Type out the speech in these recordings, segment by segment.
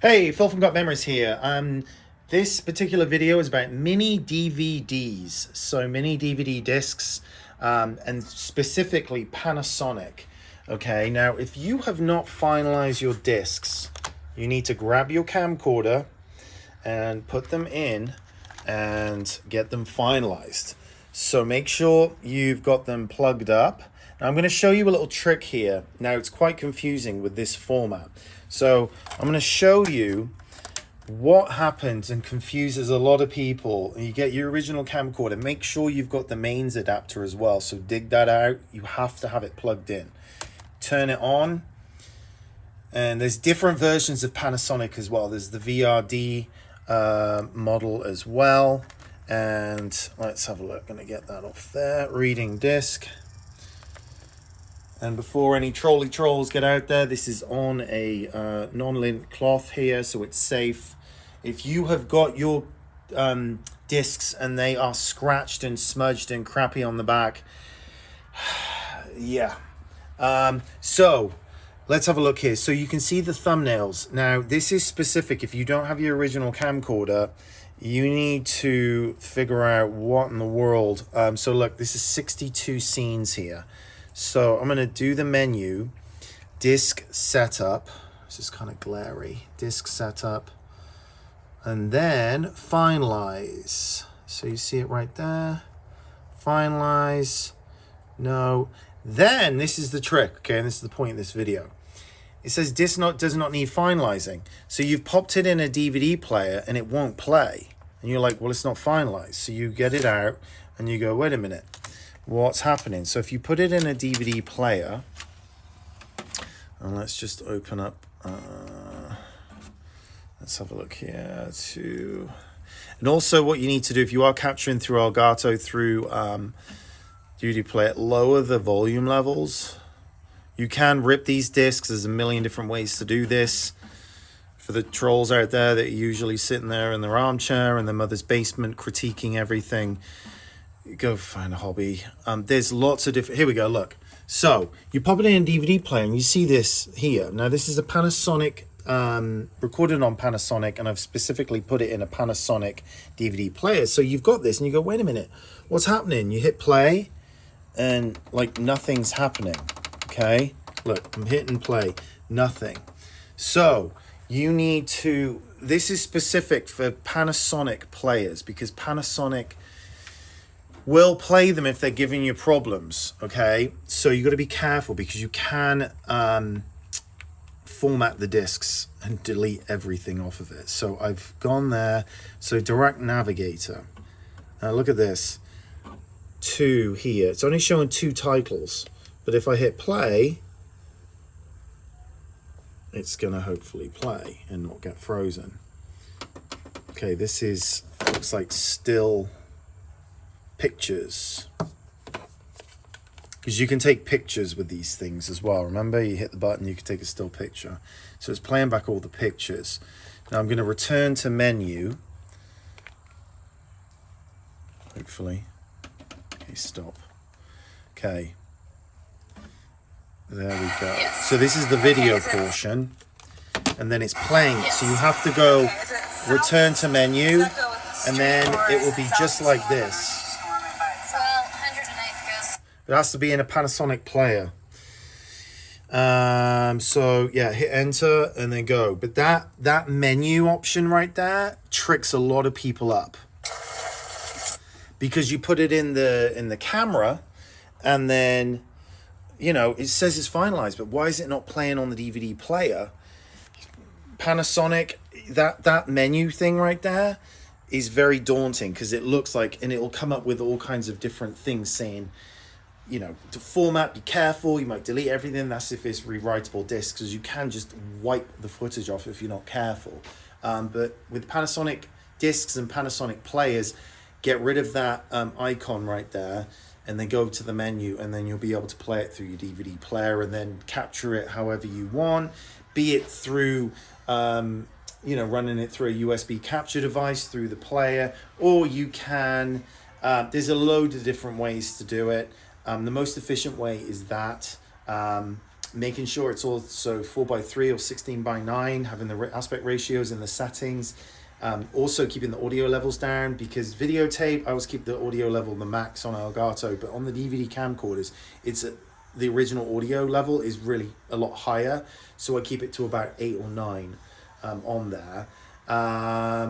Hey, Phil from Got Memories here. This particular video is about mini DVDs, so mini DVD discs, and specifically Panasonic. Okay, now if you have not finalized your discs, you need to grab your camcorder and put them in and get them finalized. So make sure you've got them plugged up. Now I'm going to show you a little trick here. Now it's quite confusing with this format. So I'm going to show you what happens and confuses a lot of people. You get your original camcorder. Make sure you've got the mains adapter as well. So dig that out. You have to have it plugged in. Turn it on. And there's different versions of Panasonic as well. There's the VRD model as well. And let's have a look. Going to get that off there. Reading disc. And before any trolley trolls get out there, this is on a non-lint cloth here, so it's safe. If you have got your discs and they are scratched and smudged and crappy on the back, yeah. So let's have a look here. So you can see the thumbnails. Now, this is specific. If you don't have your original camcorder, you need to figure out what in the world. So look, this is 62 scenes here. So I'm going to do the menu, disc setup. This is kind of glary. Disc setup. And then finalize. So you see it right there. Finalize. No. Then this is the trick. Okay, and this is the point of this video. It says disc does not need finalizing. So you've popped it in a DVD player and it won't play. And you're like, well, it's not finalized. So you get it out and you go, wait a minute. What's happening? So if you put it in a DVD player, and let's just open up, let's have a look here too. And also what you need to do, if you are capturing through Elgato, through DVD player, lower the volume levels. You can rip these discs. There's a million different ways to do this. For the trolls out there that are usually sitting there in their armchair in their mother's basement critiquing everything, go find a hobby. There's lots of different. Here we go. Look. So you pop it in a DVD player and you see this here. Now this is a Panasonic, recorded on Panasonic, and I've specifically put it in a Panasonic DVD player. So you've got this and you go, wait a minute, what's happening? You hit play and like nothing's happening. Okay. Look, I'm hitting play. Nothing. So you need to, this is specific for Panasonic players because Panasonic will play them if they're giving you problems, okay? So you got to be careful because you can format the discs and delete everything off of it. So I've gone there. So direct navigator. Now look at this. 2 here. It's only showing 2 titles. But if I hit play, it's going to hopefully play and not get frozen. Okay, this is, looks like still pictures, because you can take pictures with these things as well. Remember, you hit the button, you can take a still picture. So it's playing back all the pictures. Now I'm going to return to menu, hopefully. Okay, stop. Okay, there we go. So this is the video portion and then it's playing it. So you have to go return to menu and then it will be just like this. It has to be in a Panasonic player. So yeah, hit enter and then go. But that menu option right there tricks a lot of people up because you put it in the camera and then, you know, it says it's finalized, but why is it not playing on the DVD player? Panasonic, that menu thing right there is very daunting because it looks like, and it will come up with all kinds of different things saying, you know, to format, be careful, you might delete everything. That's if it's rewritable discs, because you can just wipe the footage off if you're not careful. But with Panasonic discs and Panasonic players, get rid of that icon right there and then go to the menu and then you'll be able to play it through your DVD player and then capture it however you want, be it through, you know, running it through a USB capture device through the player, or you can, there's a load of different ways to do it. The most efficient way is that. making sure it's also 4:3 or 16:9, having the aspect ratios in the settings. Also keeping the audio levels down, because videotape, I always keep the audio level the max on Elgato, but on the DVD camcorders, the original audio level is really a lot higher, so I keep it to about 8 or 9 on there.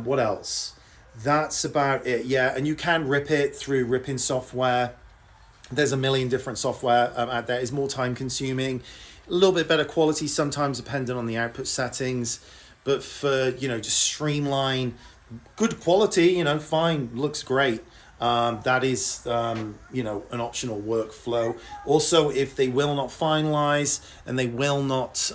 What else? That's about it. Yeah, and you can rip it through ripping software. There's a million different software out there. It's more time consuming, a little bit better quality sometimes depending on the output settings, but for, just streamline, good quality, fine, looks great. That is, an optional workflow. Also, if they will not finalize and they will not,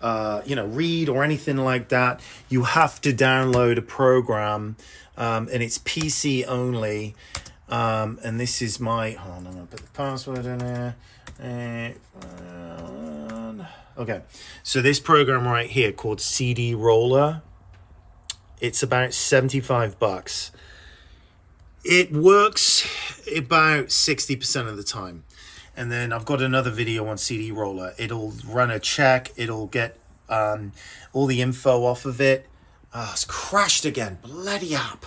read or anything like that, you have to download a program, and it's PC only. And this is hold on, I'm gonna put the password in there. Okay, so this program right here called CD Roller, it's about $75. It works about 60% of the time. And then I've got another video on CD Roller. It'll run a check. It'll get all the info off of it. It's crashed again. Bloody app.